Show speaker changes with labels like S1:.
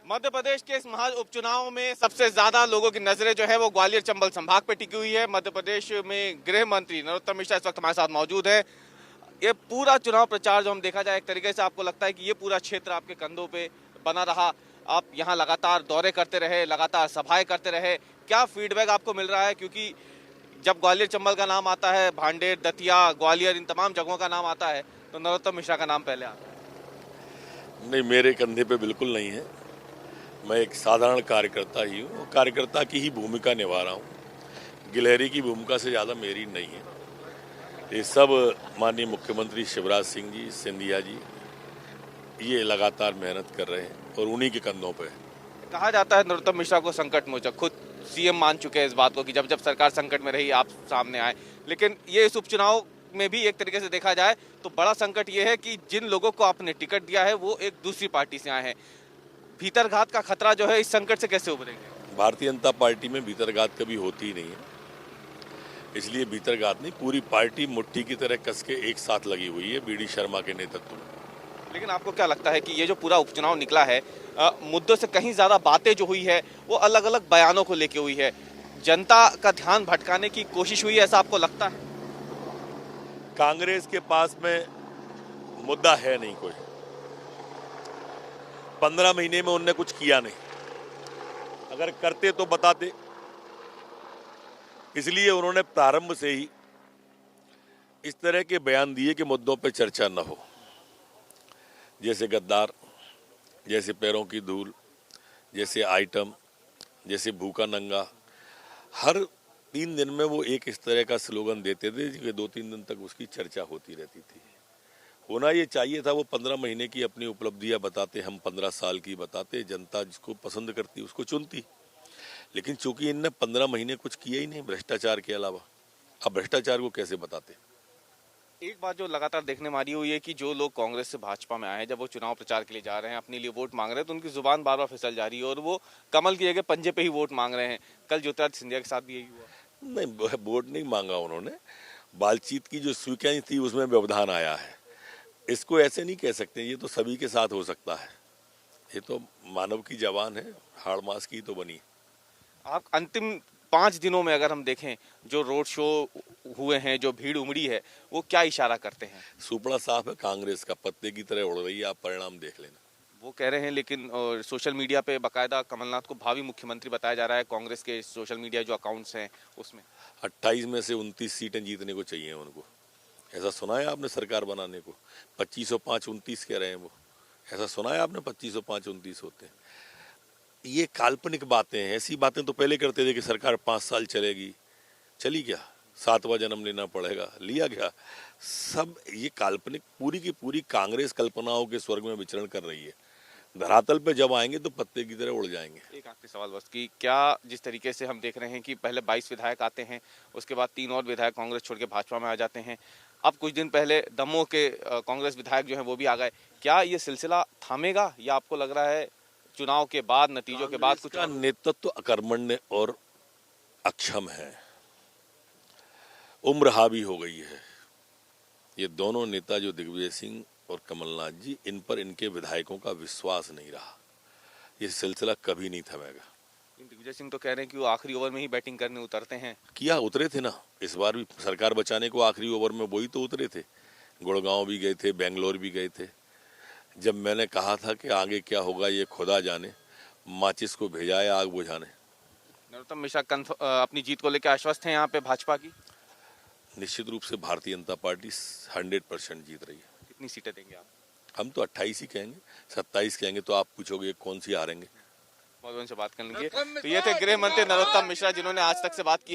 S1: मध्य प्रदेश के इस महा उपचुनाव में सबसे ज्यादा लोगों की नजरें जो है वो ग्वालियर चंबल संभाग पे टिकी हुई है। मध्य प्रदेश में गृह मंत्री नरोत्तम मिश्रा इस वक्त हमारे साथ मौजूद है। ये पूरा चुनाव प्रचार जो हम देखा जाए, एक तरीके से आपको लगता है कि ये पूरा क्षेत्र आपके कंधों पे बना रहा, आप यहाँ लगातार दौरे करते रहे, लगातार सभाएं करते रहे, क्या फीडबैक आपको मिल रहा है? क्योंकि जब ग्वालियर चंबल का नाम आता है, भांडेर, दतिया, ग्वालियर, इन तमाम जगहों का नाम आता है तो नरोत्तम मिश्रा का नाम पहले आता है।
S2: नहीं, मेरे कंधे पे बिल्कुल नहीं है। मैं एक साधारण कार्यकर्ता ही हूँ और कार्यकर्ता की ही भूमिका निभा रहा हूँ। गिलहरी की भूमिका से ज़्यादा मेरी नहीं है। ये सब माननीय मुख्यमंत्री शिवराज सिंह जी, सिंधिया जी, ये लगातार मेहनत कर रहे हैं और उन्हीं के कंधों पे है।
S1: कहा जाता है नरोत्तम मिश्रा को संकट मोचक, खुद सीएम मान चुके हैं इस बात को कि जब जब सरकार संकट में रही आप सामने आए, लेकिन ये इस उपचुनाव में भी एक तरीके से देखा जाए तो बड़ा संकट ये है कि जिन लोगों को आपने टिकट दिया है वो एक दूसरी पार्टी से आए हैं। भीतरघात का खतरा जो है, इस संकट से कैसे उभरेंगे?
S2: भारतीय जनता पार्टी में भीतरघात कभी होती ही नहीं है, इसलिए भीतरघात नहीं, पूरी पार्टी मुट्ठी की तरह कस के एक साथ लगी हुई है बीडी शर्मा के नेतृत्व में।
S1: लेकिन आपको क्या लगता है कि ये जो पूरा उपचुनाव निकला है, मुद्दों से कहीं ज्यादा बातें जो हुई है वो अलग अलग बयानों को लेके हुई है, जनता का ध्यान भटकाने की कोशिश हुई है, ऐसा आपको लगता है?
S2: कांग्रेस के पास में मुद्दा है नहीं कोई। 15 महीने में उनने कुछ किया नहीं, अगर करते तो बताते। इसलिए उन्होंने प्रारंभ से ही इस तरह के बयान दिए कि मुद्दों पर चर्चा न हो, जैसे गद्दार, जैसे पैरों की धूल, जैसे आइटम, जैसे भूखा नंगा। हर 3 दिन में वो एक इस तरह का स्लोगन देते थे कि 2-3 दिन तक उसकी चर्चा होती रहती थी। होना ये चाहिए था, वो 15 महीने की अपनी उपलब्धियां बताते, हम 15 साल की बताते, जनता जिसको पसंद करती उसको चुनती। लेकिन चूंकि इनने 15 महीने कुछ किया ही नहीं भ्रष्टाचार के अलावा, अब भ्रष्टाचार को कैसे बताते?
S1: एक बात जो लगातार देखने में आ रही हुई है कि जो लोग कांग्रेस से भाजपा में आए हैं, जब वो चुनाव प्रचार के लिए जा रहे हैं, अपने लिए वोट मांग रहे हैं, तो उनकी जुबान बार बार फिसल जा रही है और वो कमल की जगह पंजे पे ही वोट मांग रहे हैं। कल ज्योतिरादित्य सिंधिया के साथ भी यही हुआ।
S2: नहीं, वोट नहीं मांगा उन्होंने, बातचीत की जो स्वीकृति थी उसमें व्यवधान आया है। इसको ऐसे नहीं कह सकते, ये तो सभी के साथ हो सकता है। ये तो मानव की जवान है, हाड़ मास की तो बनी।
S1: आप अंतिम 5 दिनों में अगर हम देखें, जो रोड शो हुए हैं, जो भीड़ उमड़ी है, वो क्या इशारा करते हैं?
S2: सुपड़ा साफ है, कांग्रेस का पत्ते की तरह उड़ रही है, आप परिणाम देख लेना।
S1: वो कह रहे हैं, लेकिन सोशल मीडिया पे बाकायदा कमलनाथ को भावी मुख्यमंत्री बताया जा रहा है, कांग्रेस के सोशल मीडिया जो अकाउंट्स हैं उसमें
S2: 28 में से 29 सीटें जीतने को चाहिए उनको। ऐसा सुना है आपने सरकार बनाने को? 2505 29 कह रहे हैं वो। ऐसा सुना है आपने 2505 29 होते हैं? ये काल्पनिक बातें हैं। ऐसी बातें तो पहले करते थे कि सरकार 5 साल चलेगी, चली क्या? 7वां जन्म लेना पड़ेगा, लिया गया। सब ये काल्पनिक, पूरी की पूरी कांग्रेस कल्पनाओं के स्वर्ग में विचरण कर रही है। धरातल पे जब आएंगे तो पत्ते की तरह उड़ जाएंगे।
S1: एक आखिरी सवाल बस कि क्या जिस तरीके से हम देख रहे हैं कि पहले 22 विधायक आते हैं, उसके बाद 3 और विधायक कांग्रेस छोड़ के भाजपा में आ जाते हैं, अब कुछ दिन पहले दमोह के कांग्रेस विधायक जो हैं वो भी आ गए, क्या ये सिलसिला थामेगा या आपको लग रहा है चुनाव के बाद, नतीजों के बाद कुछ?
S2: का नेतृत्व अकर्मण्य और अक्षम है, उम्र हावी हो गई है। ये दोनों नेता जो दिग्विजय सिंह और कमलनाथ जी, इन पर इनके विधायकों का विश्वास नहीं रहा। ये सिलसिला कभी नहीं थमेगा।
S1: दिग्विजय सिंह तो कह रहे हैं कि वो आखिरी ओवर में ही बैटिंग करने उतरते हैं।
S2: किया, उतरे थे ना, इस बार भी सरकार बचाने को आखिरी ओवर में वही तो उतरे थे। गुड़गांव भी गए थे, बेंगलोर भी गए थे। जब मैंने कहा था कि आगे क्या होगा ये खुदा जाने, माचिस को भेजा है आग बुझाने।
S1: नरोत्तम मिश्रा अपनी जीत को लेकर आश्वस्त हैं यहाँ पे भाजपा की?
S2: निश्चित रूप से भारतीय जनता पार्टी 100% जीत रही है।
S1: कितनी सीटें देंगे आप?
S2: हम तो 28 ही कहेंगे, 27 कहेंगे तो आप पूछोगे कौन सी हारेंगे।
S1: बहुत से बात कर लेंगे। तो ये थे गृह मंत्री नरोत्तम मिश्रा, जिन्होंने आज तक से बात की।